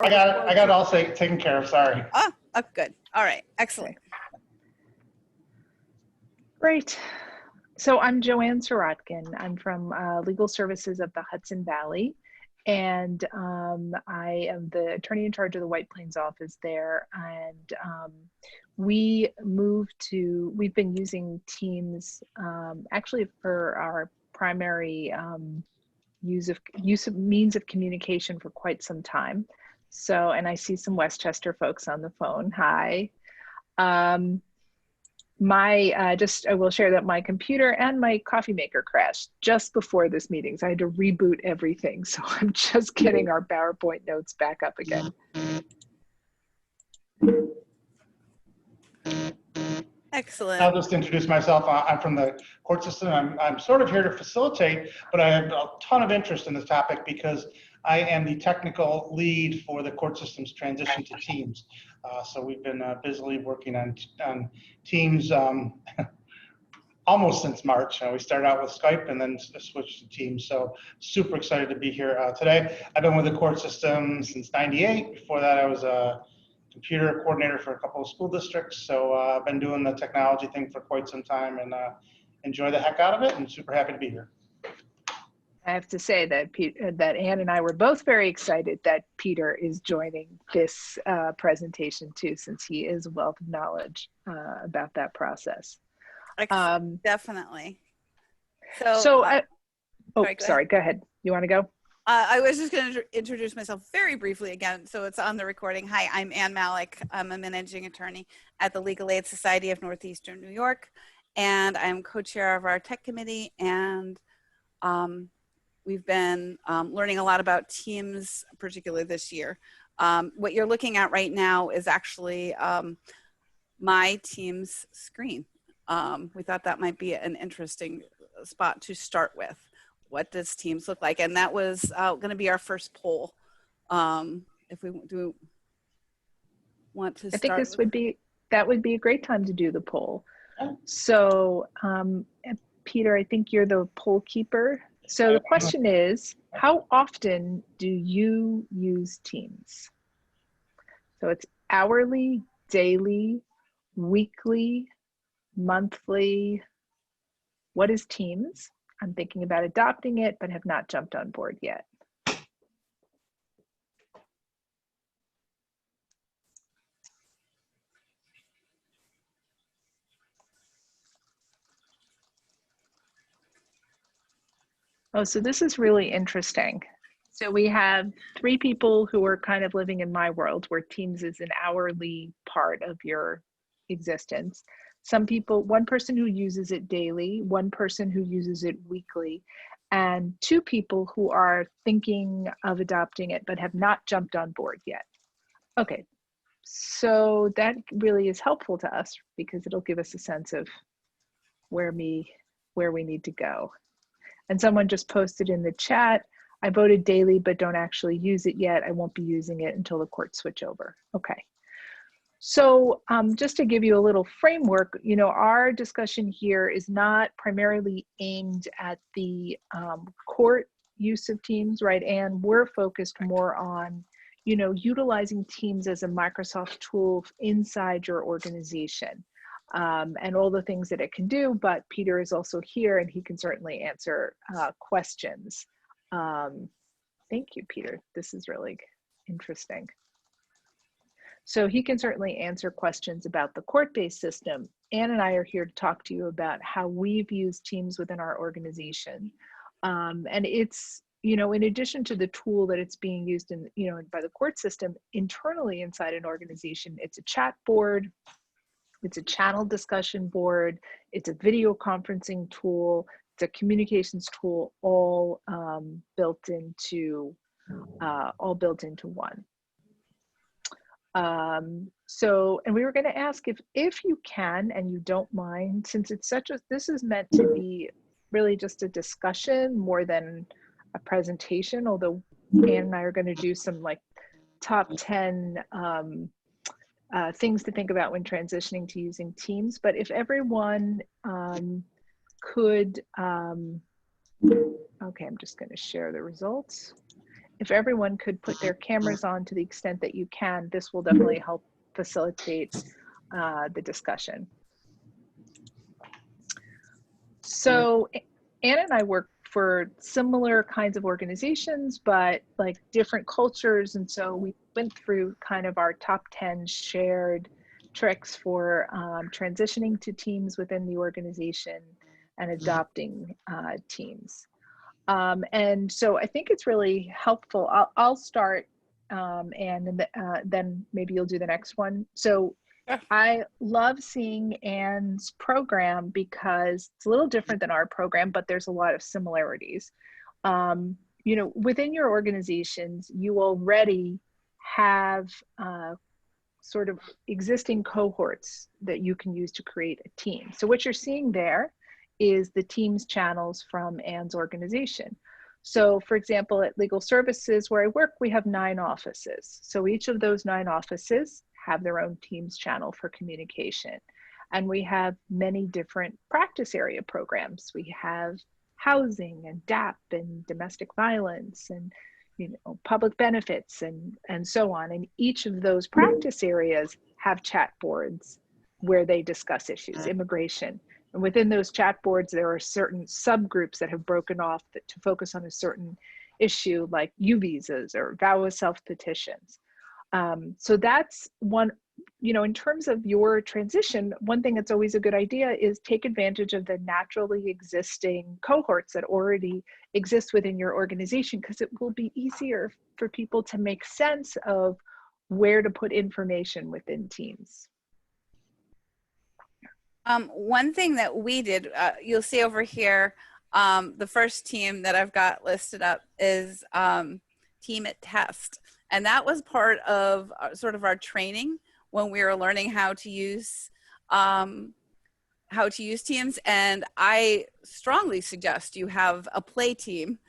I got it all taken care of, sorry. Oh, good. All right, excellent. Okay. Great. So I'm Joanne Sirotkin. I'm from Legal Services of the Hudson Valley, and I am the attorney in charge of the White Plains office there. And we've been using Teams actually for our primary use of means of communication for quite some time. So, and I see some Westchester folks on the phone. Hi. I will share that my computer and my coffee maker crashed just before this meeting. So I had to reboot everything. So I'm just getting our PowerPoint notes back up again. Excellent. I'll just introduce myself. I'm from the court system. I'm sort of here to facilitate, but I have a ton of interest in this topic because I am the technical lead for the court system's transition to Teams. So we've been busily working on Teams almost since March. We started out with Skype and then switched to Teams. So super excited to be here today. I've been with the court system since '98. Before that, I was a computer coordinator for a couple of school districts. So I've been doing the technology thing for quite some time and enjoy the heck out of it, and super happy to be here. I have to say that that Ann and I were both very excited that Peter is joining this presentation too, since he is a wealth of knowledge about that process. Definitely. Sorry, go ahead. You want to go? I was just going to introduce myself very briefly again, so it's on the recording. Hi, I'm Ann Malak. I'm a managing attorney at the Legal Aid Society of Northeastern New York, and I'm co-chair of our tech committee, and we've been learning a lot about Teams, particularly this year. What you're looking at right now is actually my Teams screen. We thought that might be an interesting spot to start with. What does Teams look like? And that was going to be our first poll. If we do want to start. I think that would be a great time to do the poll. So Peter, I think you're the poll keeper. So the question is, how often do you use Teams? So it's hourly, daily, weekly, monthly. What is Teams? I'm thinking about adopting it, but have not jumped on board yet. Oh, so this is really interesting. So we have 3 people who are kind of living in my world where Teams is an hourly part of your existence. Some people, one person who uses it daily, one person who uses it weekly, and 2 people who are thinking of adopting it but have not jumped on board yet. Okay, so that really is helpful to us because it'll give us a sense of where we need to go. And someone just posted in the chat, I voted daily but don't actually use it yet. I won't be using it until the courts switch over. Okay. So just to give you a little framework, our discussion here is not primarily aimed at the court use of Teams, right? And we're focused more on, utilizing Teams as a Microsoft tool inside your organization and all the things that it can do. But Peter is also here and he can certainly answer questions. Thank you, Peter. This is really interesting. So he can certainly answer questions about the court-based system. Ann and I are here to talk to you about how we've used Teams within our organization. And it's, in addition to the tool that it's being used in, by the court system, internally inside an organization, it's a chat board, it's a channel discussion board, it's a video conferencing tool, it's a communications tool, all built into one. And we were going to ask if you can, and you don't mind, since it's this is meant to be really just a discussion more than a presentation, although Ann and I are going to do some top 10 things to think about when transitioning to using Teams. But if everyone could, okay, I'm just going to share the results. if everyone could put their cameras on to the extent that you can, this will definitely help facilitate the discussion. So Anna and I work for similar kinds of organizations, but like different cultures. And so we went through kind of our top 10 shared tricks for transitioning to teams within the organization and adopting teams. And so I think it's really helpful. I'll start, and then maybe you'll do the next one. So I love seeing Anne's program because it's a little different than our program, but there's a lot of similarities. You know, within your organizations, you already have sort of existing cohorts that you can use to create a team. So what you're seeing there is the Teams channels from Anne's organization. So for example, at Legal Services where I work, we have 9 offices. So each of those 9 offices have their own Teams channel for communication. And we have many different practice area programs. We have housing and DAP and domestic violence and public benefits and so on. And each of those practice areas have chat boards where they discuss issues, immigration. And within those chat boards, there are certain subgroups that have broken off to focus on a certain issue like U visas or VAWA self-petitions. So that's one, in terms of your transition, one thing that's always a good idea is take advantage of the naturally existing cohorts that already exist within your organization, because it will be easier for people to make sense of where to put information within teams. One thing that we did, you'll see over here, the first team that I've got listed up is Team at Test. And that was part of sort of our training when we were learning how to use teams. And I strongly suggest you have a play team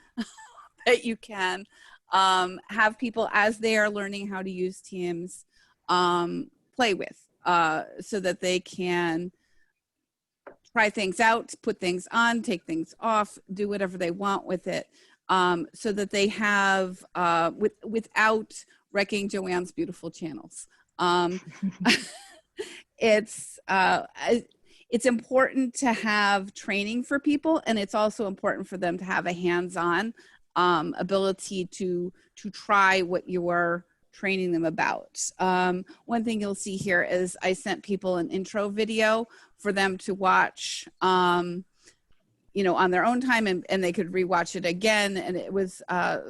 that you can have people as they are learning how to use teams play with so that they can try things out, put things on, take things off, do whatever they want with it, so that they have, without wrecking Joanne's beautiful channels. It's important to have training for people, and it's also important for them to have a hands-on ability to try what you're training them about. One thing you'll see here is I sent people an intro video for them to watch, on their own time, and they could rewatch it again. And it was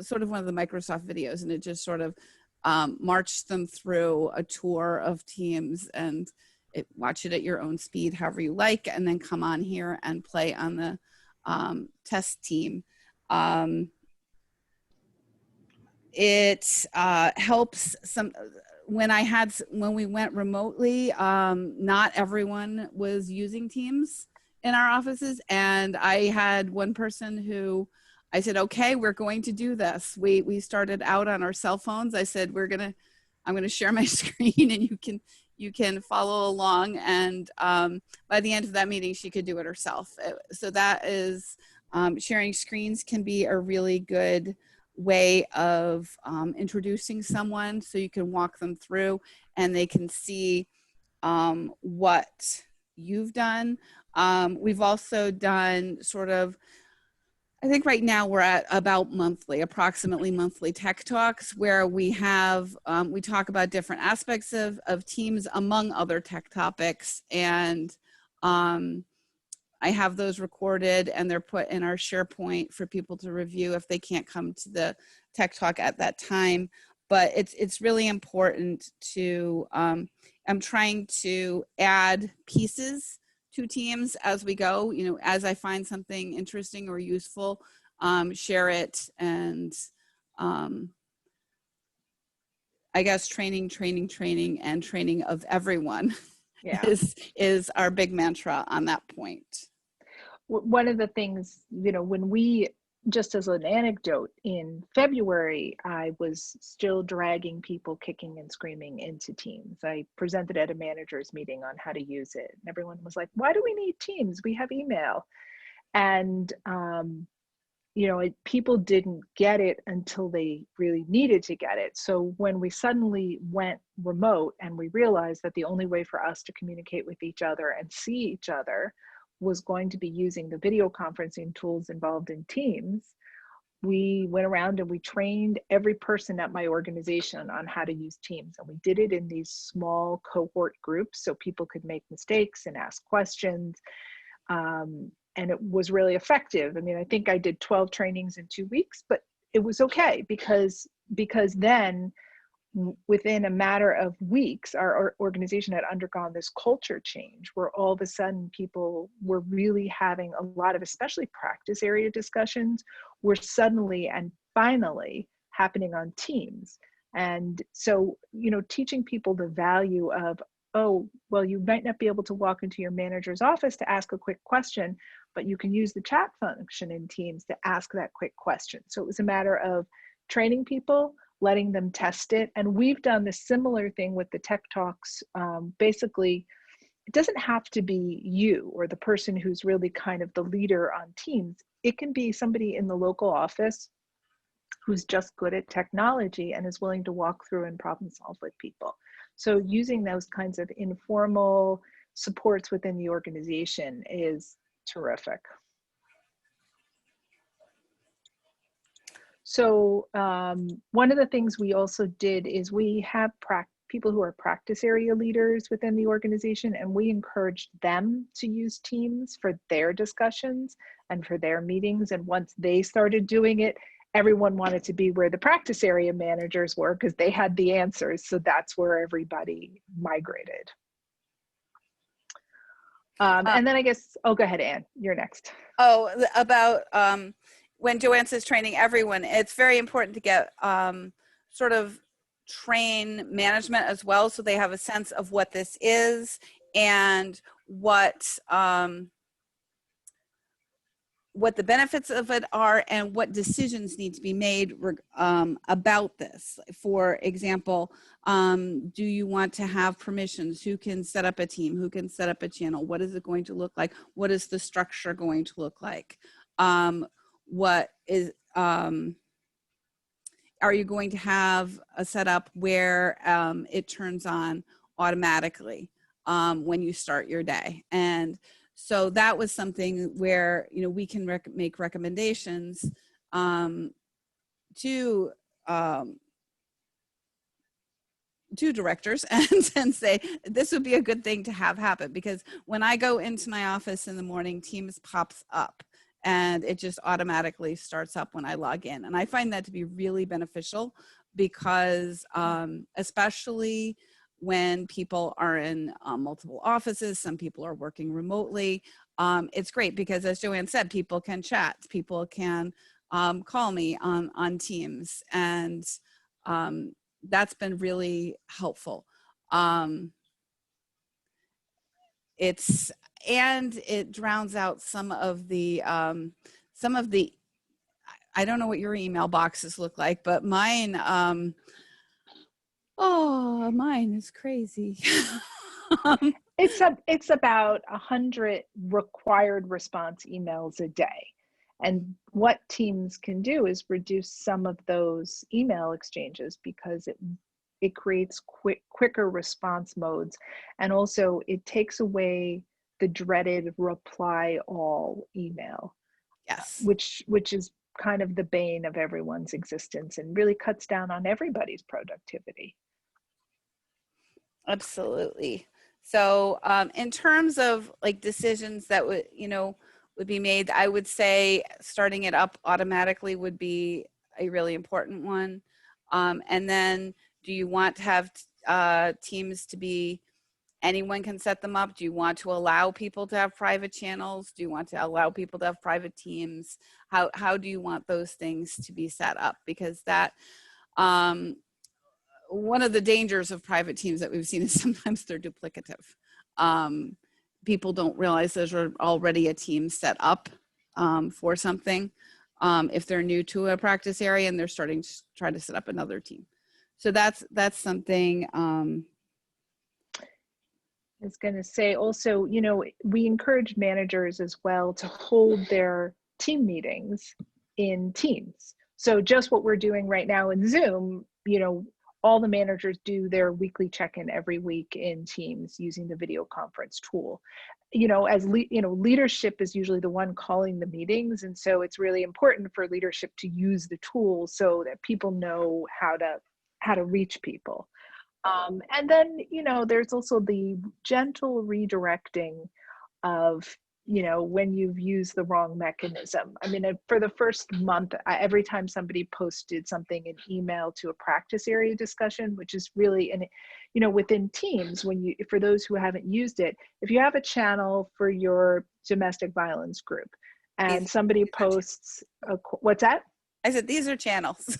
sort of one of the Microsoft videos, and it just sort of marched them through a tour of Teams, and watch it at your own speed, however you like, and then come on here and play on the test team. It helps when we went remotely, not everyone was using Teams in our offices. And I had one person who I said, okay, we're going to do this. We started out on our cell phones. I said, I'm going to share my screen and you can follow along. And by the end of that meeting, she could do it herself. So that is, sharing screens can be a really good way of introducing someone, so you can walk them through and they can see what you've done. We've also done sort of, I think right now we're at about approximately monthly tech talks, where we have, we talk about different aspects of teams among other tech topics. And I have those recorded and they're put in our SharePoint for people to review if they can't come to the tech talk at that time. But it's really important to, I'm trying to add pieces to teams as we go, as I find something interesting or useful, share it. And I guess training and training of everyone. Yeah. is our big mantra on that point. One of the things, when we, just as an anecdote, in February, I was still dragging people kicking and screaming into Teams. I presented at a manager's meeting on how to use it. And everyone was like, why do we need Teams? We have email. And, people didn't get it until they really needed to get it. So when we suddenly went remote and we realized that the only way for us to communicate with each other and see each other was going to be using the video conferencing tools involved in Teams, we went around and we trained every person at my organization on how to use Teams. And we did it in these small cohort groups so people could make mistakes and ask questions. And it was really effective. I mean, I think I did 12 trainings in 2 weeks, but it was okay because then within a matter of weeks, our organization had undergone this culture change where all of a sudden people were really having a lot of, especially practice area discussions, were suddenly and finally happening on Teams. And so, teaching people the value of, oh, well, you might not be able to walk into your manager's office to ask a quick question, but you can use the chat function in Teams to ask that quick question. So it was a matter of training people, letting them test it. And we've done the similar thing with the Tech Talks. Basically, it doesn't have to be you or the person who's really kind of the leader on Teams. It can be somebody in the local office who's just good at technology and is willing to walk through and problem solve with people. So using those kinds of informal supports within the organization is terrific. So one of the things we also did is we have people who are practice area leaders within the organization, and we encouraged them to use Teams for their discussions and for their meetings. And once they started doing it, everyone wanted to be where the practice area managers were because they had the answers. So that's where everybody migrated. And then I guess, oh, go ahead, Anne, you're next. Oh, about when Joanne says training everyone, it's very important to get sort of train management as well, so they have a sense of what this is and what the benefits of it are and what decisions need to be made about this. For example, do you want to have permissions? Who can set up a team? Who can set up a channel? What is it going to look like? What is the structure going to look like? What is, are you going to have a setup where it turns on automatically when you start your day? And so that was something where, we can make recommendations to directors and say, this would be a good thing to have happen. Because when I go into my office in the morning, Teams pops up and it just automatically starts up when I log in. And I find that to be really beneficial because especially when people are in multiple offices, some people are working remotely. It's great because, as Joanne said, people can chat, people can call me on Teams, and that's been really helpful. It drowns out some of the I don't know what your email boxes look like, but mine, mine is crazy. It's about 100 required response emails a day. And what Teams can do is reduce some of those email exchanges because it creates quicker response modes. And also it takes away the dreaded reply all email. Yes. Which is kind of the bane of everyone's existence and really cuts down on everybody's productivity. Absolutely. So in terms of like decisions that would be made, I would say starting it up automatically would be a really important one. And then do you want to have teams to be, anyone can set them up? Do you want to allow people to have private channels? Do you want to allow people to have private teams? How do you want those things to be set up? Because that, one of the dangers of private teams that we've seen is sometimes they're duplicative. People don't realize there's already a team set up for something if they're new to a practice area and they're starting to try to set up another team. So that's something. I was going to say also, we encourage managers as well to hold their team meetings in Teams. So just what we're doing right now in Zoom, all the managers do their weekly check-in every week in Teams using the video conference tool. Leadership is usually the one calling the meetings, and so it's really important for leadership to use the tool so that people know how to reach people. And then, there's also the gentle redirecting of, when you've used the wrong mechanism. I mean, for the first month, every time somebody posted something in email to a practice area discussion, which is really, within Teams, for those who haven't used it, if you have a channel for your domestic violence group and somebody posts, what's that? I said, these are channels.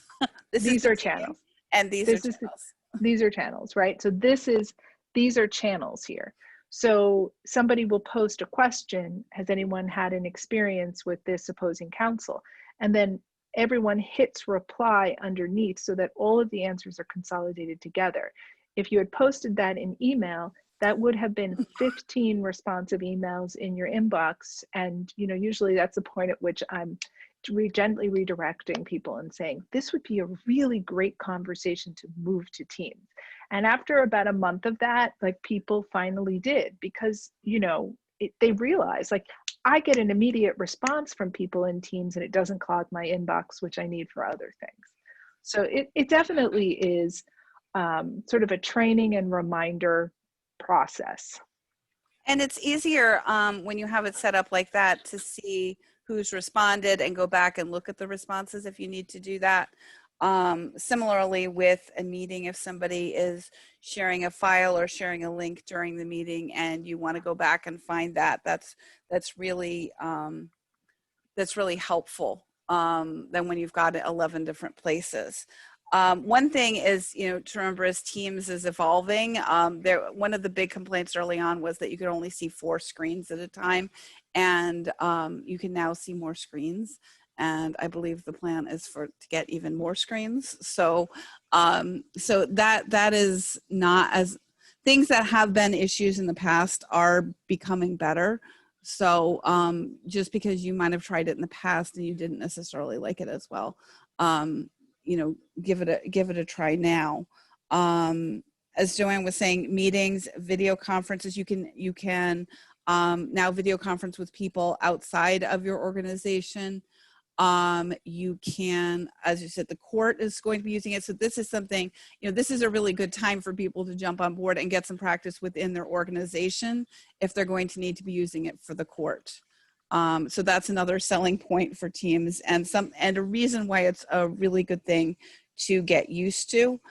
These are channels. And these are channels. These are channels, right? So these are channels here. So somebody will post a question, has anyone had an experience with this opposing counsel? And then everyone hits reply underneath so that all of the answers are consolidated together. If you had posted that in email, that would have been 15 responsive emails in your inbox. And usually that's the point at which I'm gently redirecting people and saying, this would be a really great conversation to move to Teams. And after about a month of that, people finally did, because, they realize, I get an immediate response from people in Teams and it doesn't clog my inbox, which I need for other things. So it definitely is sort of a training and reminder process. And it's easier when you have it set up like that to see who's responded and go back and look at the responses if you need to do that. Similarly with a meeting, if somebody is sharing a file or sharing a link during the meeting and you want to go back and find that's really helpful than when you've got it 11 different places. One thing is, to remember as Teams is evolving, one of the big complaints early on was that you could only see 4 screens at a time, and you can now see more screens. And I believe the plan is to get even more screens. So, so that is not as, things that have been issues in the past are becoming better. So just because you might have tried it in the past and you didn't necessarily like it as well, give it a try now. As Joanne was saying, meetings, video conferences, you can now video conference with people outside of your organization. You can, as you said, the court is going to be using it. So this is something, this is a really good time for people to jump on board and get some practice within their organization if they're going to need to be using it for the court. So that's another selling point for Teams, and a reason why it's a really good thing to get used to.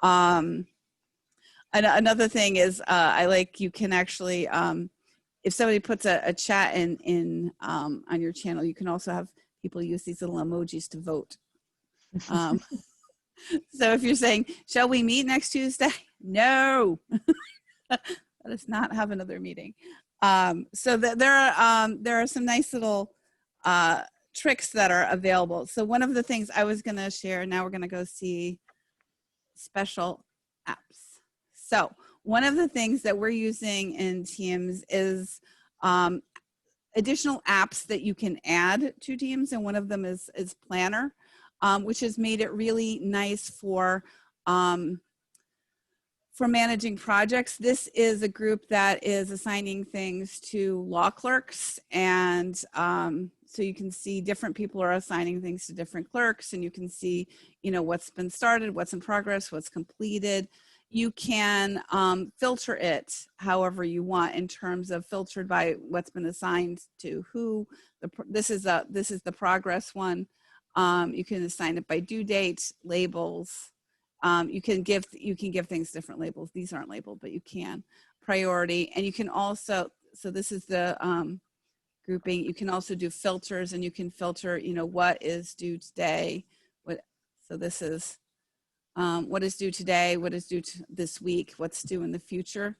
And another thing is, you can actually, if somebody puts a chat in on your channel, you can also have people use these little emojis to vote. So if you're saying, shall we meet next Tuesday? No, let us not have another meeting. So there are some nice little tricks that are available. So one of the things I was going to share, now we're going to go see special apps. So one of the things that we're using in Teams is additional apps that you can add to Teams, and one of them is Planner, which has made it really nice for managing projects. This is a group that is assigning things to law clerks, and so you can see different people are assigning things to different clerks, and you can see, what's been started, what's in progress, what's completed. You can filter it however you want in terms of filtered by what's been assigned to who. This is the progress one. You can assign it by due date, labels. You can give things different labels. These aren't labeled, but you can. Priority, and you can also, so this is the grouping. You can also do filters, and you can filter, what is due today. So this is what is due today, what is due this week, what's due in the future.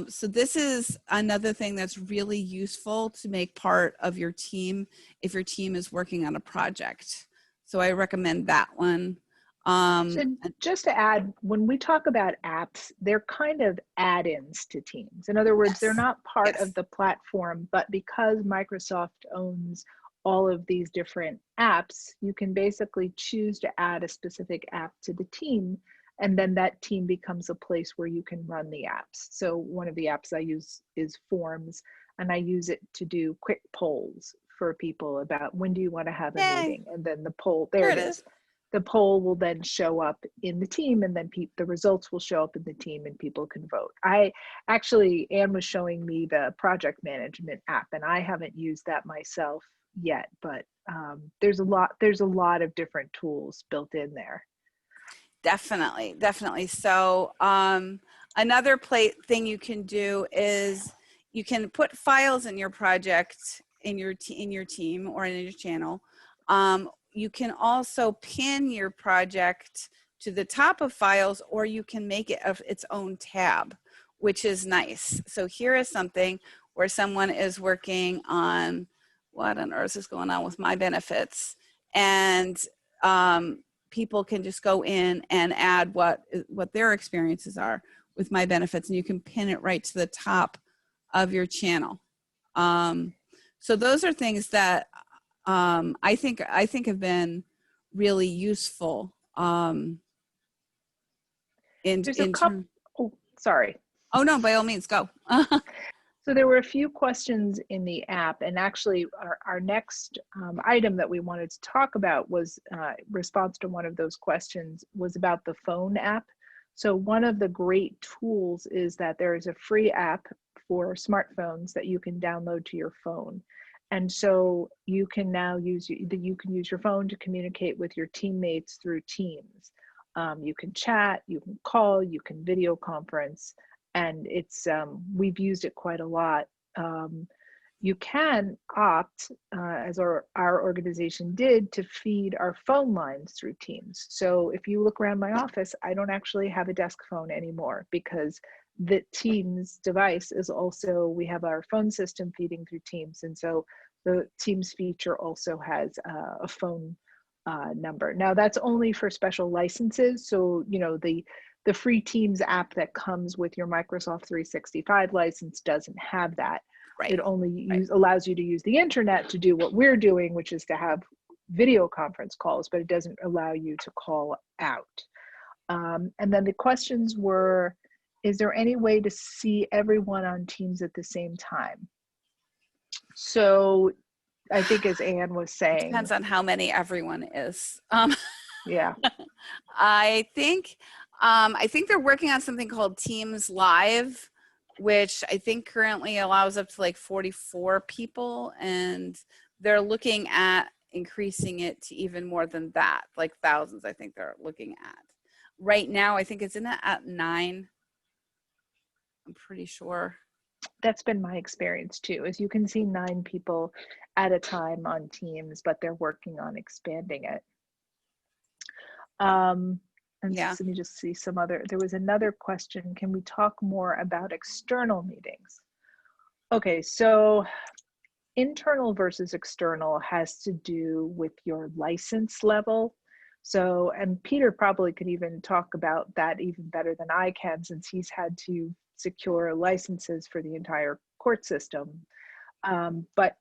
So this is another thing that's really useful to make part of your team if your team is working on a project. So I recommend that one. So just to add, when we talk about apps, they're kind of add-ins to Teams. In other words, they're not part of the platform, but because Microsoft owns all of these different apps, you can basically choose to add a specific app to the team, and then that team becomes a place where you can run the apps. So one of the apps I use is Forms, and I use it to do quick polls for people about when do you want to have a Yay. meeting, and then the poll, there Here it is. The poll will then show up in the team, and then the results will show up in the team, and people can vote. Anne was showing me the project management app, and I haven't used that myself yet, but there's a lot of different tools built in there. Definitely, definitely. So another thing you can do is you can put files in your project in your team or in your channel. You can also pin your project to the top of files, or you can make it of its own tab, which is nice. So here is something where someone is working on what on earth is going on with my benefits, and people can just go in and add what their experiences are with my benefits, and you can pin it right to the top of your channel. So those are things that I think have been really useful. There's a couple. Oh, sorry. Oh no, by all means, go. So there were a few questions in the app, and actually our next item that we wanted to talk about was response to one of those questions was about the phone app. So one of the great tools is that there is a free app for smartphones that you can download to your phone. And so you can now use your phone to communicate with your teammates through Teams. You can chat, you can call, you can video conference, and it's we've used it quite a lot. You can opt, as our organization did, to feed our phone lines through Teams. So if you look around my office, I don't actually have a desk phone anymore, because the Teams device is also, we have our phone system feeding through Teams. And so the Teams feature also has a phone number. Now that's only for special licenses. So, you know, the free Teams app that comes with your Microsoft 365 license doesn't have that. Right. It only allows you to use the internet to do what we're doing, which is to have video conference calls, but it doesn't allow you to call out. And then the questions were, is there any way to see everyone on Teams at the same time? So I think, as Anne was saying, depends on how many everyone is. Yeah. I think they're working on something called Teams Live, which I think currently allows up to like 44 people, and they're looking at increasing it to even more than that, like thousands. I think they're looking at right now. I think it's in at 9. I'm pretty sure. That's been my experience too, is you can see 9 people at a time on Teams, but they're working on expanding it. And Yeah. let me just see some other, there was another question. Can we talk more about external meetings? Okay, so internal versus external has to do with your license level. So, and Peter probably could even talk about that even better than I can, since he's had to secure licenses for the entire court system. But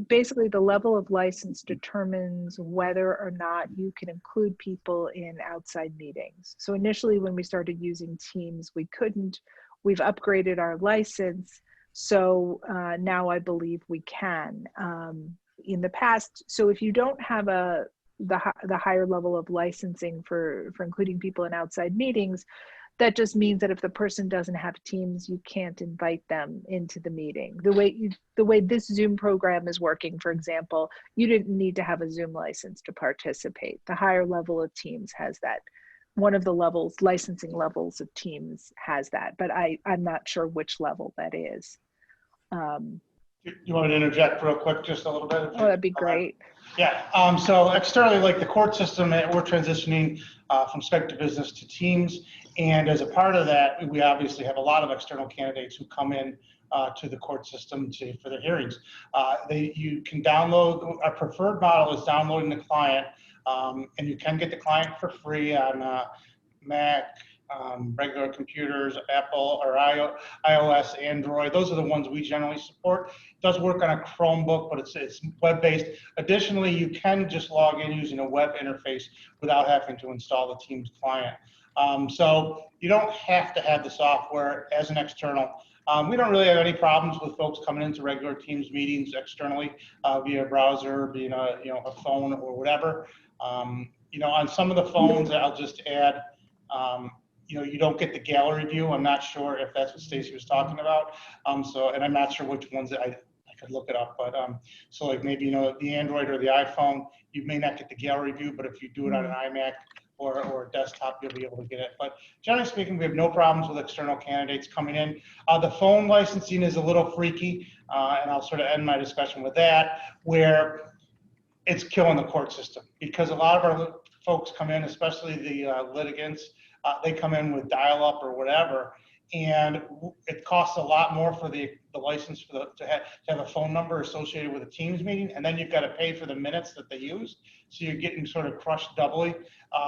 basically the level of license determines whether or not you can include people in outside meetings. So initially when we started using Teams, we couldn't. We've upgraded our license, so now I believe we can. In the past, so if you don't have the higher level of licensing for including people in outside meetings, that just means that if the person doesn't have Teams, you can't invite them into the meeting. The way this Zoom program is working, for example, you didn't need to have a Zoom license to participate. The higher level of Teams has that. One of the levels, licensing levels of Teams has that, but I'm not sure which level that is. You want me to interject real quick, just a little bit? Oh, that'd be great. Yeah, so externally, like the court system, we're transitioning from Skype to Business to Teams. And as a part of that, we obviously have a lot of external candidates who come in to the court system for their hearings. You can download, our preferred model is downloading the client, and you can get the client for free on Mac, regular computers, Apple or iOS, Android. Those are the ones we generally support. It does work on a Chromebook, but it's web-based. Additionally, you can just log in using a web interface without having to install the Teams client. So you don't have to have the software as an external. We don't really have any problems with folks coming into regular Teams meetings externally via browser, via a phone or whatever. On some of the phones, I'll just add, you don't get the gallery view. I'm not sure if that's what Stacy was talking about. And I'm not sure which ones that I could look it up, but so like maybe the Android or the iPhone, you may not get the gallery view, but if you do it on an iMac or a desktop, you'll be able to get it. But generally speaking, we have no problems with external candidates coming in. The phone licensing is a little freaky, and I'll sort of end my discussion with that, where it's killing the court system, because a lot of our folks come in, especially the litigants, they come in with dial-up or whatever, and it costs a lot more for the license to have a phone number associated with a Teams meeting, and then you've got to pay for the minutes that they use. So you're getting sort of crushed doubly.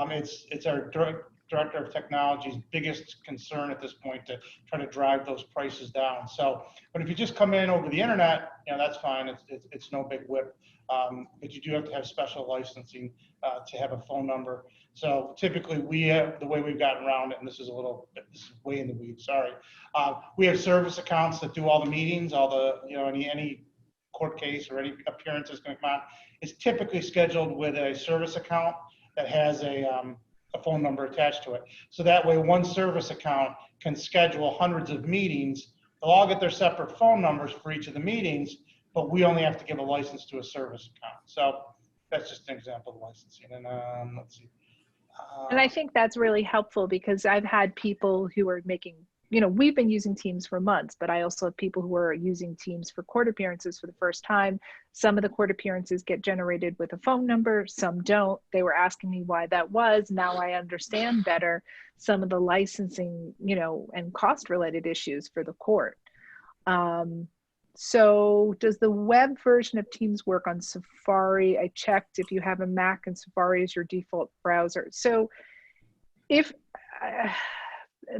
It's our director of technology's biggest concern at this point to try to drive those prices down. So, but if you just come in over the internet, that's fine. It's no big whip. But you do have to have special licensing to have a phone number. So typically the way we've gotten around it, and this is way in the weeds, sorry. We have service accounts that do all the meetings, all the, any court case or any appearance that's going to come out. It's typically scheduled with a service account that has a phone number attached to it. So that way one service account can schedule hundreds of meetings. They'll all get their separate phone numbers for each of the meetings, but we only have to give a license to a service account. So that's just an example of licensing. And let's see. And I think that's really helpful, because I've had people who are making, we've been using Teams for months, but I also have people who are using Teams for court appearances for the first time. Some of the court appearances get generated with a phone number, some don't. They were asking me why that was. Now I understand better some of the licensing, and cost related issues for the court. So does the web version of Teams work on Safari? I checked if you have a Mac and Safari is your default browser. So if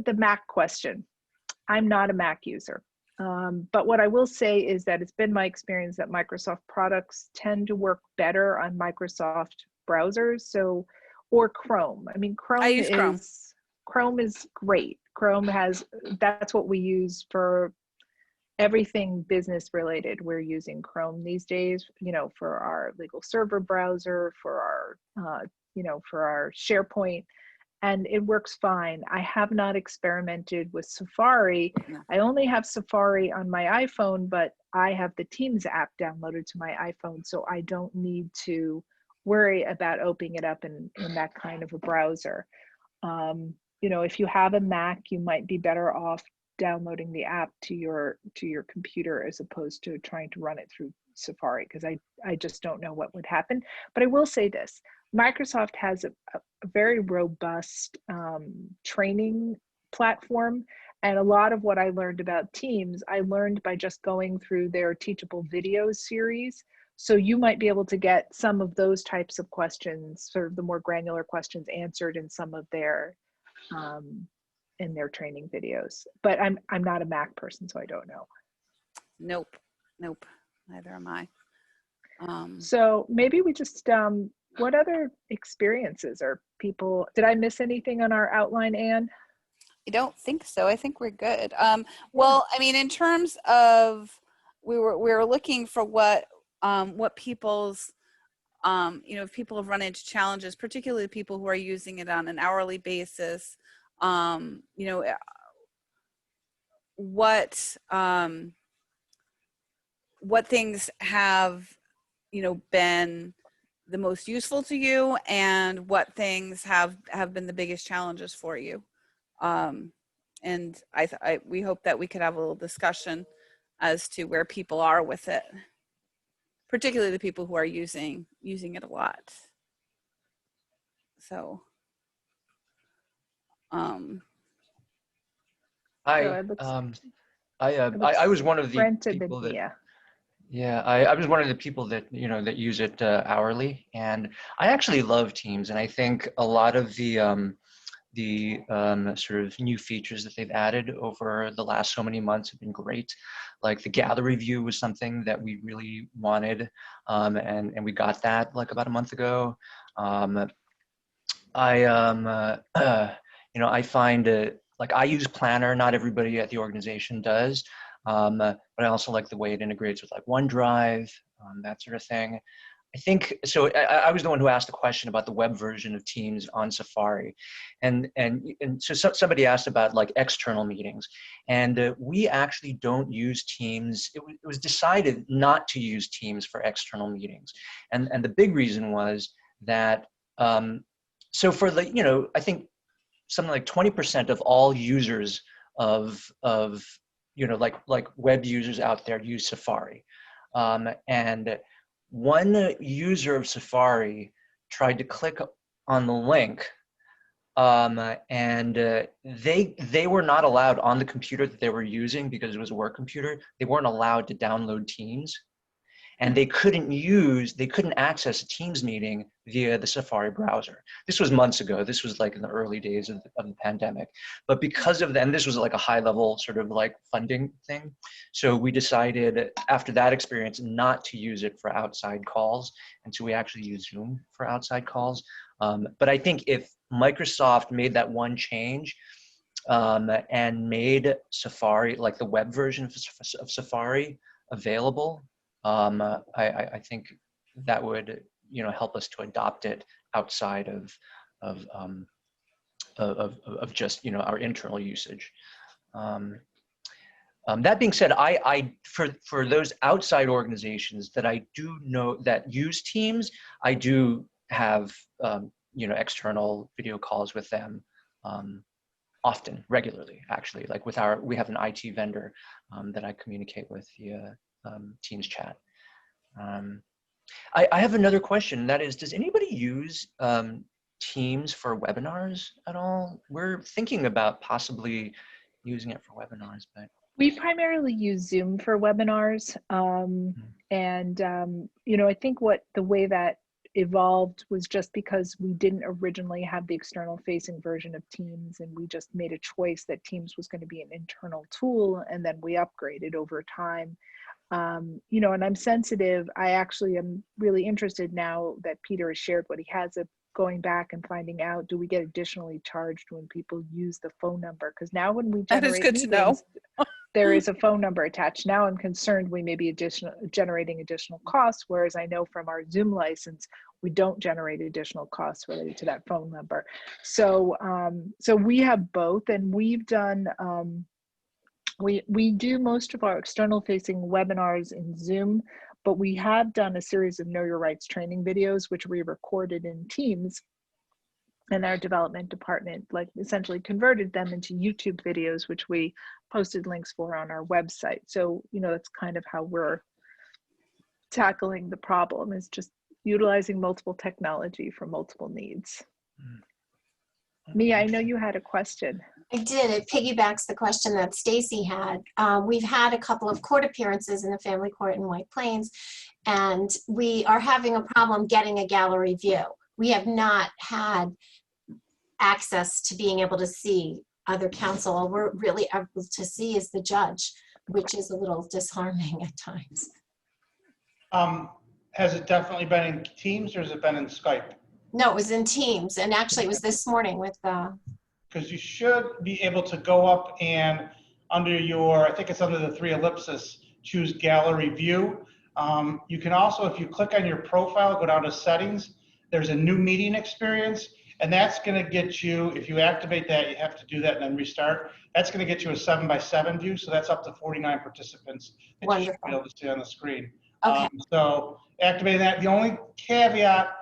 the Mac question, I'm not a Mac user. But what I will say is that it's been my experience that Microsoft products tend to work better on Microsoft browsers. So, or Chrome. I mean, Chrome is great. That's what we use for everything business related. We're using Chrome these days, for our legal server browser, for our, for our SharePoint, and it works fine. I have not experimented with Safari. No. I only have Safari on my iPhone, but I have the Teams app downloaded to my iPhone, so I don't need to worry about opening it up in that kind of a browser. If you have a Mac, you might be better off downloading the app to your computer as opposed to trying to run it through Safari, because I just don't know what would happen. But I will say this, Microsoft has a very robust training platform, and a lot of what I learned about Teams, I learned by just going through their teachable videos series. So you might be able to get some of those types of questions, sort of the more granular questions, answered in some of their in their training videos. But I'm not a Mac person, so I don't know. Nope. Neither am I. So maybe we just, what other experiences are people, did I miss anything on our outline, Anne? I don't think so. I think we're good. Well, I mean, in terms of, we were looking for what people's, if people have run into challenges, particularly people who are using it on an hourly basis, what things have, been the most useful to you, and what things have been the biggest challenges for you. And we hope that we could have a little discussion as to where people are with it, particularly the people who are using it a lot. So, I was one of the people that, I was one of the people that, that use it hourly, and I actually love Teams, and I think a lot of the the sort of new features that they've added over the last so many months have been great. Like the gallery view was something that we really wanted, and we got that like about a month ago. I find it, like I use Planner, not everybody at the organization does, but I also like the way it integrates with like OneDrive, that sort of thing. I think, so I was the one who asked the question about the web version of Teams on Safari. And so somebody asked about like external meetings, and we actually don't use Teams. It was decided not to use Teams for external meetings. And the big reason was that, so for the, I think something like 20% of all users of like web users out there use Safari. And one user of Safari tried to click on the link, and they were not allowed on the computer that they were using, because it was a work computer. They weren't allowed to download Teams, and they couldn't access a Teams meeting via the Safari browser. This was months ago. This was like in the early days of the pandemic. But because of that, and this was like a high level sort of like funding thing. So we decided after that experience not to use it for outside calls. And so we actually use Zoom for outside calls. But I think if Microsoft made that one change, and made Safari, like the web version of Safari, available, I think that would, help us to adopt it outside of just, our internal usage. That being said, for those outside organizations that I do know that use Teams, I do have external video calls with them often, regularly, actually. Like we have an IT vendor that I communicate with via Teams chat. I have another question. That is, does anybody use Teams for webinars at all? We're thinking about possibly using it for webinars, but we primarily use Zoom for webinars. And I think the way that evolved was just because we didn't originally have the external facing version of Teams, and we just made a choice that Teams was going to be an internal tool, and then we upgraded over time. And I'm sensitive. I actually am really interested now that Peter has shared what he has of going back and finding out, do we get additionally charged when people use the phone number? Because now when we generate that is good meetings, to know. there is a phone number attached. Now I'm concerned we may be generating additional costs, whereas I know from our Zoom license, we don't generate additional costs related to that phone number. So we have both, and we've done, we do most of our external facing webinars in Zoom, but we have done a series of Know Your Rights training videos, which we recorded in Teams, and our development department essentially converted them into YouTube videos, which we posted links for on our website. So, that's kind of how we're tackling the problem, is just utilizing multiple technology for multiple needs. Mia, I know you had a question. I did. It piggybacks the question that Stacy had. We've had a couple of court appearances in the family court in White Plains, and we are having a problem getting a gallery view. We have not had access to being able to see other counsel. All we're really able to see is the judge, which is a little disheartening at times. Has it definitely been in Teams, or has it been in Skype? No, it was in Teams, and actually it was this morning with because you should be able to go up and I think it's under the 3 ellipses, choose gallery view. You can also, if you click on your profile, go down to settings, there's a new meeting experience, and that's going to get you, if you activate that, you have to do that and then restart. That's going to get you a 7x7 view, so that's up to 49 participants that you should be able to see on the screen. Okay. So activating that, the only caveat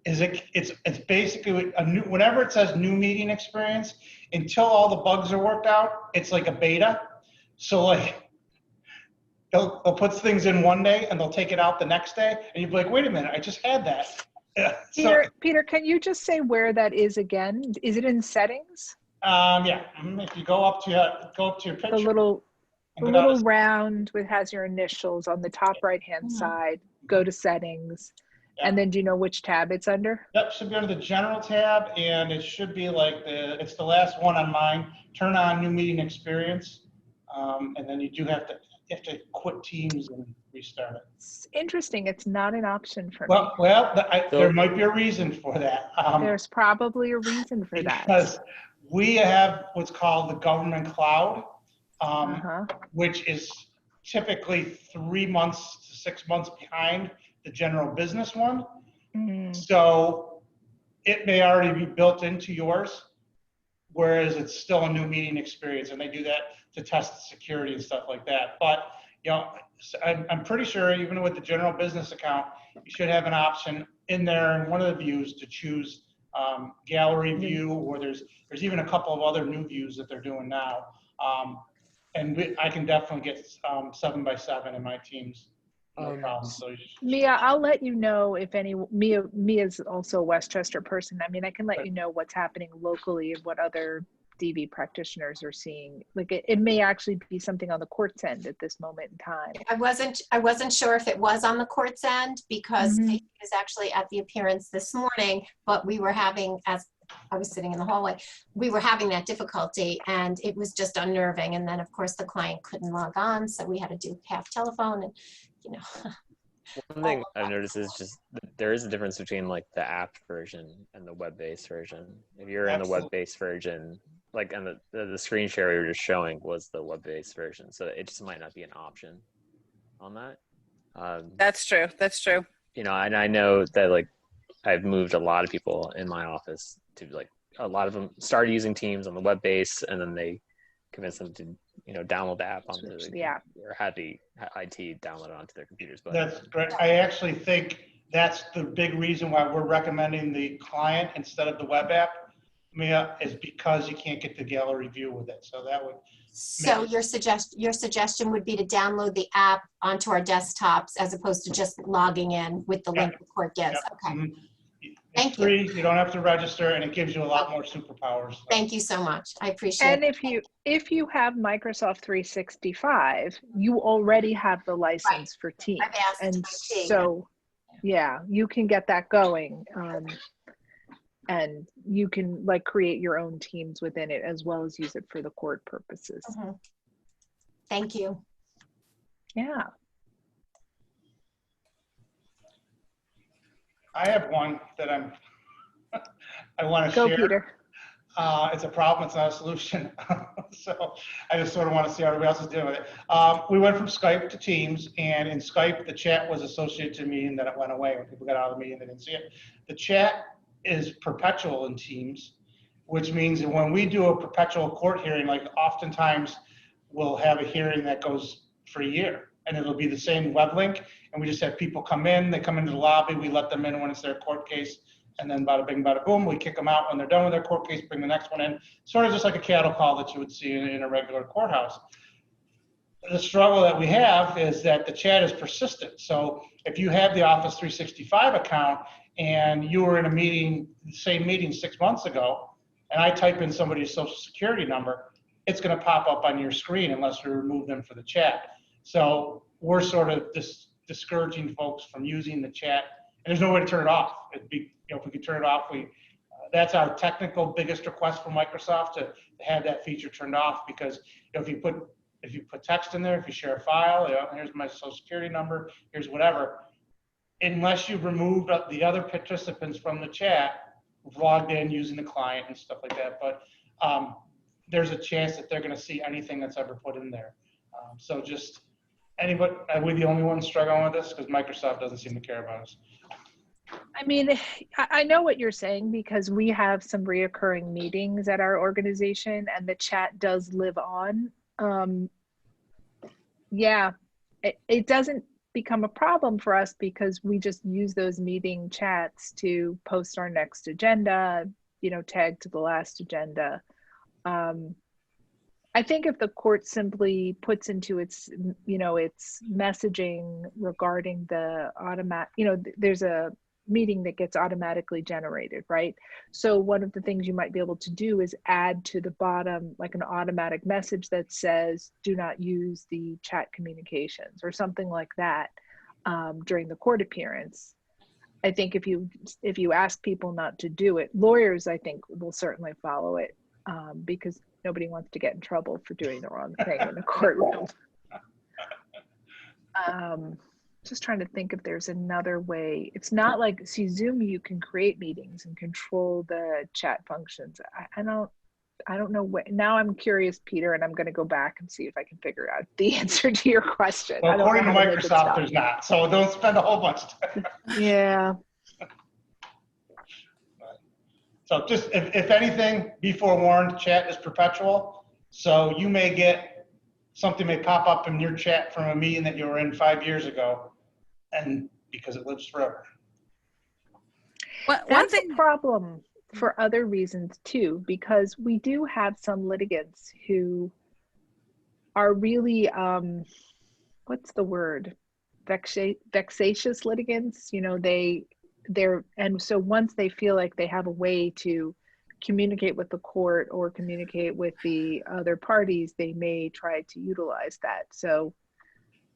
is it's basically whenever it says new meeting experience, until all the bugs are worked out, it's like a beta. So like they'll put things in one day and they'll take it out the next day, and you'll be like, wait a minute, I just had that. Peter, can you just say where that is again? Is it in settings? Yeah. If you go up to your picture, the little round has your initials on the top right hand side. Go to settings, And then do you know which tab it's under? That should be under the general tab, and it should be like it's the last one on mine. Turn on new meeting experience, and then you have to quit Teams and restart it. It's interesting. It's not an option for me. There might be a reason for that. There's probably a reason for that. Because we have what's called the government cloud, which is typically 3 months to 6 months behind the general business one. So it may already be built into yours, whereas it's still a new meeting experience, and they do that to test the security and stuff like that. But I'm pretty sure even with the general business account, you should have an option in there in one of the views to choose gallery view, or there's even a couple of other new views that they're doing now. And I can definitely get 7x7 in my teams. No problem. So Mia, I'll let you know if Mia is also a Westchester person. I mean, I can let you know what's happening locally and what other DV practitioners are seeing. Like it may actually be something on the court's end at this moment in time. I wasn't sure if it was on the court's end because Stacey was actually at the appearance this morning, but we were having, as I was sitting in the hallway, we were having that difficulty and it was just unnerving. And then of course the client couldn't log on, so we had to do half telephone and One thing I've noticed is just there is a difference between like the app version and the web-based version. If you're in the web-based version, like on the screen share we were just showing was the web-based version, so it just might not be an option on that. That's true. That's true. And I know that like I've moved a lot of people in my office to like a lot of them started using Teams on the web base, and then they convinced them to download the app onto the app or had the IT download it onto their computers. But that's great. I actually think that's the big reason why we're recommending the client instead of the web app, Mia, is because you can't get the gallery view with it. So that would. So your suggestion would be to download the app onto our desktops as opposed to just logging in with the link the court gives. Okay. It's free. You don't have to register, and it gives you a lot more superpowers. So. Thank you so much. I appreciate it. And if you have Microsoft 365, you already have the license for Teams. I've asked and IT. So you can get that going. And you can like create your own teams within it as well as use it for the court purposes. Thank you. Yeah. I have one that I want to Go, share. Peter. It's a problem. It's not a solution. So I just sort of want to see how everybody else is dealing with it. We went from Skype to Teams, and in Skype, the chat was associated to a meeting that it went away. When people got out of the meeting, they didn't see it. The chat is perpetual in Teams, which means that when we do a perpetual court hearing, like oftentimes we'll have a hearing that goes for a year, and it'll be the same web link, and we just have people come in, they come into the lobby, we let them in when it's their court case, and then bada bing, bada boom, we kick them out when they're done with their court case, bring the next one in, sort of just like a cattle call that you would see in a regular courthouse. The struggle that we have is that the chat is persistent. So if you have the Office 365 account and you were in a meeting, the same meeting 6 months ago, and I type in somebody's social security number, it's going to pop up on your screen unless we remove them for the chat. So we're sort of discouraging folks from using the chat, and there's no way to turn it off. It'd be, if we could turn it off, that's our technical biggest request from Microsoft to have that feature turned off, because if you put text in there, if you share a file, here's my social security number, here's whatever, unless you've removed the other participants from the chat, logged in using the client and stuff like that, but there's a chance that they're going to see anything that's ever put in there. So just anybody, are we the only ones struggling with this? Because Microsoft doesn't seem to care about us. I mean, I know what you're saying, because we have some reoccurring meetings at our organization and the chat does live on. Yeah, it doesn't become a problem for us because we just use those meeting chats to post our next agenda, tag to the last agenda. I think if the court simply puts into its, its messaging regarding the automatic, there's a meeting that gets automatically generated, right? So one of the things you might be able to do is add to the bottom like an automatic message that says, do not use the chat communications or something like that during the court appearance. I think if you ask people not to do it, lawyers, I think, will certainly follow it, because nobody wants to get in trouble for doing the wrong thing in a courtroom. Just trying to think if there's another way. It's not like, see, Zoom, you can create meetings and control the chat functions. I don't know what. Now I'm curious, Peter, and I'm going to go back and see if I can figure out the answer to your question. Well, I don't according to know how to make it Microsoft, stop. there's not. So don't spend a whole bunch of time. Yeah. So just, if anything, be forewarned, chat is perpetual. So you may get, something may pop up in your chat from a meeting that you were in 5 years ago, and because it lives forever. One That's thing, a problem for other reasons too, because we do have some litigants who are really, what's the word? Vexatious litigants. You know, and so once they feel like they have a way to communicate with the court or communicate with the other parties, they may try to utilize that. So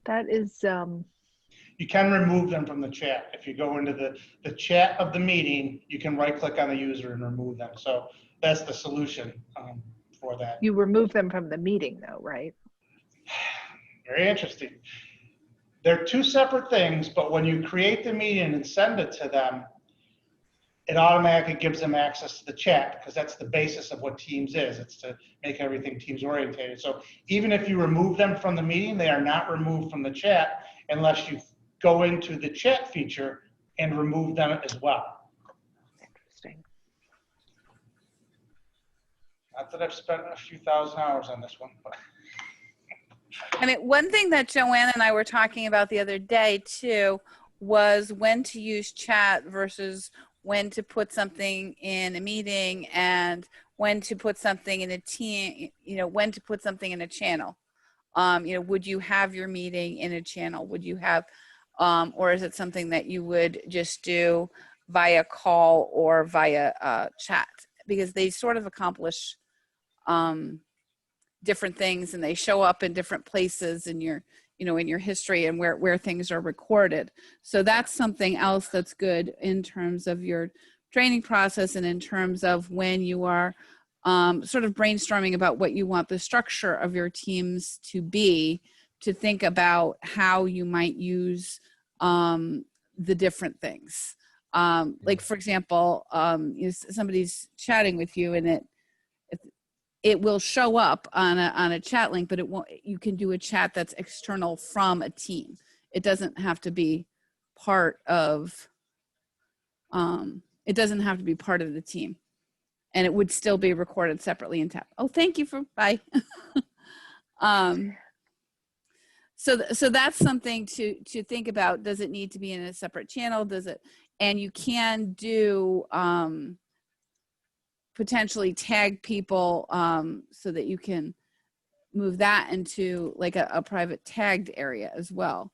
that is, You can remove them from the chat. If you go into the chat of the meeting, you can right click on the user and remove them. So that's the solution for that. you remove them from the meeting though, right? Very interesting. They're two separate things, but when you create the meeting and send it to them, it automatically gives them access to the chat, because that's the basis of what Teams is. It's to make everything Teams orientated. So even if you remove them from the meeting, they are not removed from the chat unless you go into the chat feature and remove them as well. Interesting. Not that I've spent a few thousand hours on this one, but. I mean, one thing that Joanne and I were talking about the other day too was when to use chat versus when to put something in a meeting, and when to put something in a team, you know, when to put something in a channel. You know, would you have your meeting in a channel? Would you have, or is it something that you would just do via call or via chat? Because they sort of accomplish different things, and they show up in different places in your, you know, in your history and where things are recorded. So that's something else that's good in terms of your training process, and in terms of when you are sort of brainstorming about what you want the structure of your teams to be, to think about how you might use the different things. Like, for example, you know, somebody's chatting with you, and it will show up on a chat link, but it won't. You can do a chat that's external from a team. It doesn't have to be part of. It doesn't have to be part of the team, and it would still be recorded separately in tab. Oh, thank you for bye. So that's something to think about. Does it need to be in a separate channel? Does it? And you can do. Potentially tag people so that you can move that into like a private tagged area as well.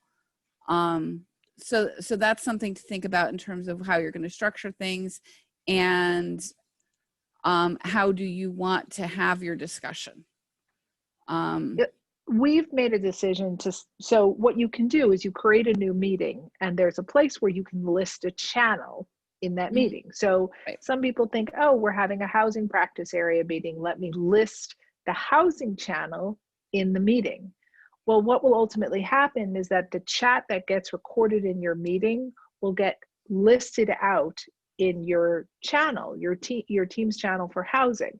So that's something to think about in terms of how you're going to structure things, and how do you want to have your discussion. We've made a decision so what you can do is you create a new meeting, and there's a place where you can list a channel in that meeting. So some people think, oh, we're having a housing practice area meeting, let me list the housing channel in the meeting. Well, what will ultimately happen is that the chat that gets recorded in your meeting will get listed out in your channel, your team's channel for housing,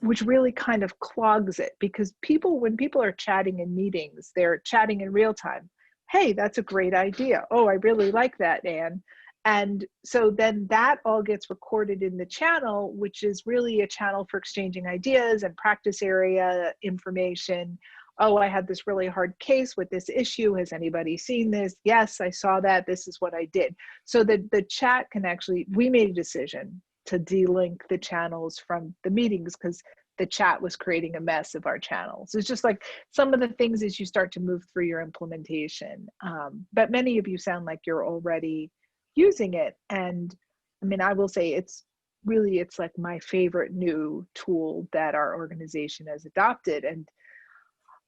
which really kind of clogs it, because when people are chatting in meetings, they're chatting in real time. Hey, that's a great idea. Oh, I really like that, Anne. And so then that all gets recorded in the channel, which is really a channel for exchanging ideas and practice area information. Oh, I had this really hard case with this issue. Has anybody seen this? Yes, I saw that. This is what I did. So the chat can actually, we made a decision to delink the channels from the meetings because the chat was creating a mess of our channels. It's just like some of the things as you start to move through your implementation. But many of you sound like you're already using it. And I mean, I will say it's like my favorite new tool that our organization has adopted. And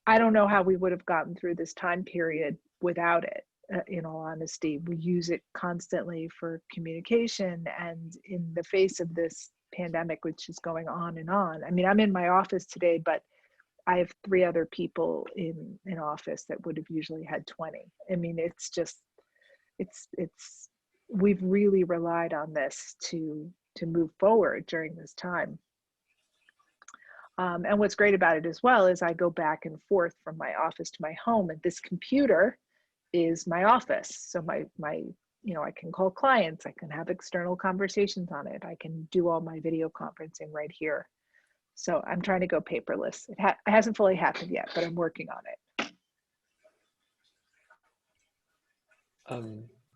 I don't know how we would have gotten through this time period without it. in all honesty. We use it constantly for communication, and in the face of this pandemic, which is going on and on. I mean, I'm in my office today, but I have 3 other people in an office that would have usually had 20. I mean, it's just, we've really relied on this to move forward during this time. And what's great about it as well is I go back and forth from my office to my home, and this computer is my office. So my I can call clients, I can have external conversations on it, I can do all my video conferencing right here. So I'm trying to go paperless. It hasn't fully happened yet, but I'm working on it.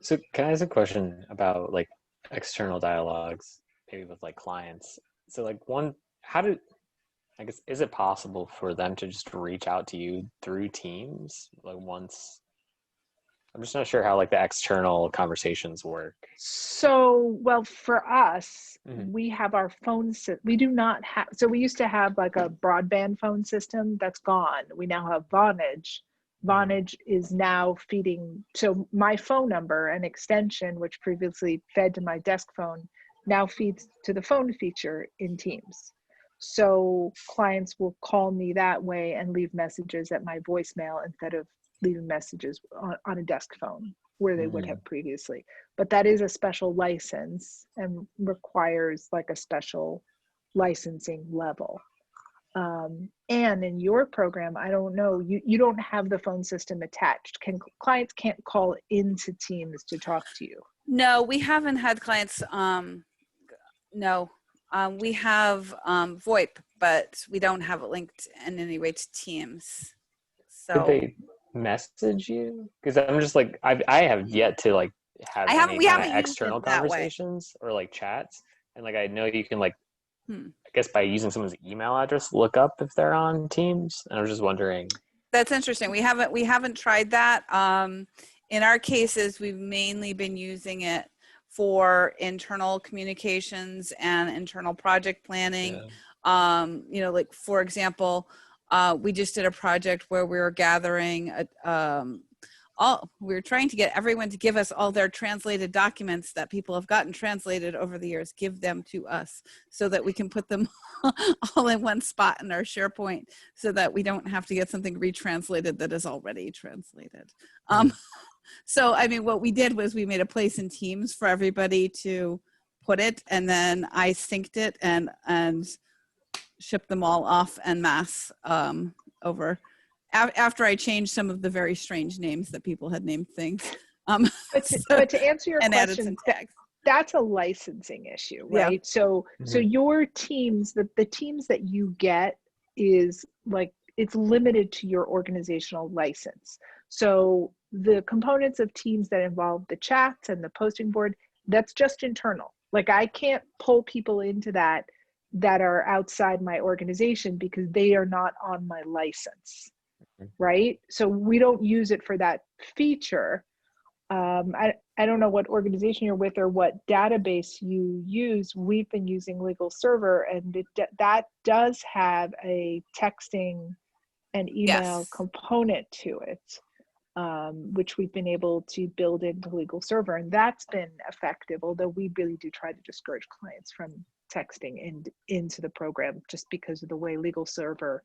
So can I ask a question about like external dialogues, maybe with like clients? So like I guess, is it possible for them to just reach out to you through Teams? Like once, I'm just not sure how like the external conversations work. So, well, for us, we have our phone, we do not have, so we used to have like a broadband phone system that's gone. We now have Vonage. Vonage is now feeding, so my phone number and extension, which previously fed to my desk phone, now feeds to the phone feature in Teams. So clients will call me that way and leave messages at my voicemail instead of leaving messages on a desk phone where they would have previously. But that is a special license and requires like a special licensing level. And in your program, I don't know, you don't have the phone system attached. Clients can't call into Teams to talk to you? No, we haven't had clients, no. We have VoIP, but we don't have it linked in any way to Teams. So could they message you? Because I'm just like, I have yet to like have any kind of external conversations or like chats, and like I know you can like I guess by using someone's email address look up if they're on Teams, and I was just wondering. That's interesting. We haven't tried that. In our cases, we've mainly been using it for internal communications and internal project planning. Like for example, we just did a project where we were gathering we were trying to get everyone to give us all their translated documents that people have gotten translated over the years, give them to us so that we can put them all in one spot in our SharePoint so that we don't have to get something retranslated that is already translated. So, I mean, what we did was we made a place in Teams for everybody to put it, and then I synced it and shipped them all off en masse over. After I changed some of the very strange names that people had named things. But to answer your question, that's a licensing issue, right? Yeah. So your teams, the teams that you get is like, it's limited to your organizational license. So the components of Teams that involve the chats and the posting board, that's just internal. Like I can't pull people into that are outside my organization because they are not on my license, right? So we don't use it for that feature. I don't know what organization you're with or what database you use. We've been using Legal Server, and that does have a texting and email component to it, which we've been able to build into Legal Server, and that's been effective, although we really do try to discourage clients from texting into the program just because of the way Legal Server,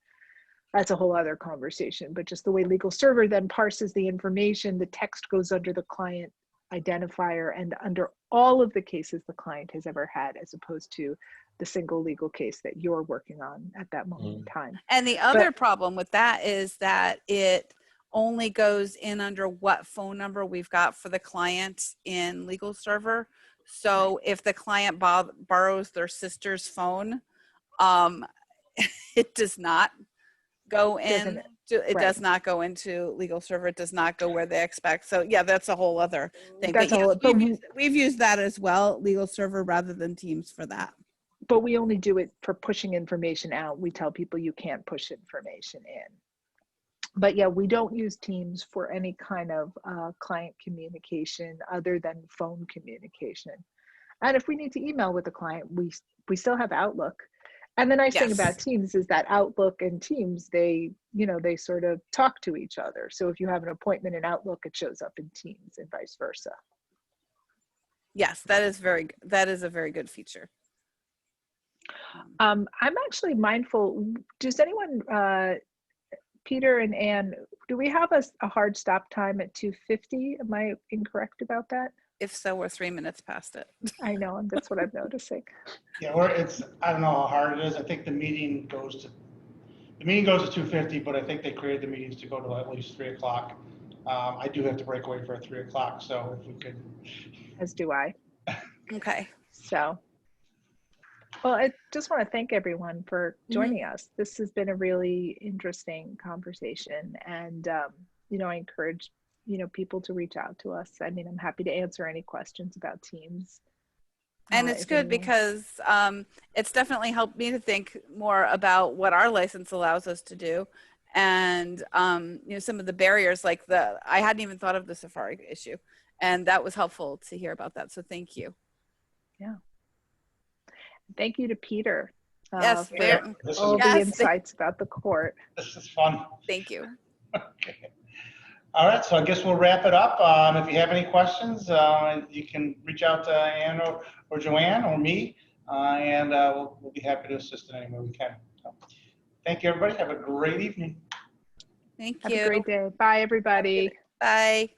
that's a whole other conversation, but just the way Legal Server then parses the information, the text goes under the client identifier and under all of the cases the client has ever had, as opposed to the single legal case that you're working on at that moment in time. And the other problem with that is that it only goes in under what phone number we've got for the client in Legal Server. So if the client borrows their sister's phone, it does not go in. It does not go into Legal Server. It does not go where they expect. So yeah, that's a whole other thing. We've used that as well, Legal Server, rather than Teams for that. But we only do it for pushing information out. We tell people you can't push information in. But yeah, we don't use Teams for any kind of client communication other than phone communication. And if we need to email with the client, we still have Outlook. And the nice thing Yes. about Teams is that Outlook and Teams, they sort of talk to each other. So if you have an appointment in Outlook, it shows up in Teams and vice versa. Yes, that is a very good feature. I'm actually mindful, does anyone, Peter and Anne, do we have a hard stop time at 2:50? Am I incorrect about that? If so, we're 3 minutes past it. I know, and that's what I'm noticing. Yeah, I don't know how hard it is. I think the meeting goes to 2:50, but I think they created the meetings to go to at least 3 o'clock. I do have to break away for 3 o'clock, so if we could. As do I. Okay. So, well, I just want to thank everyone for joining us. This has been a really interesting conversation, and I encourage people to reach out to us. I mean, I'm happy to answer any questions about Teams. And it's good because it's definitely helped me to think more about what our license allows us to do, and some of the barriers, like I hadn't even thought of the Safari issue, and that was helpful to hear about that. So thank you. Yeah. Thank you to Peter. Yes, for all the insights about the court. This is fun. Thank you. Okay. All right, so I guess we'll wrap it up. If you have any questions, you can reach out to Anne or Joanne or me, and we'll be happy to assist in any way we can. So, thank you, everybody. Have a great evening. Thank Have you. a great day. Bye, everybody. Bye.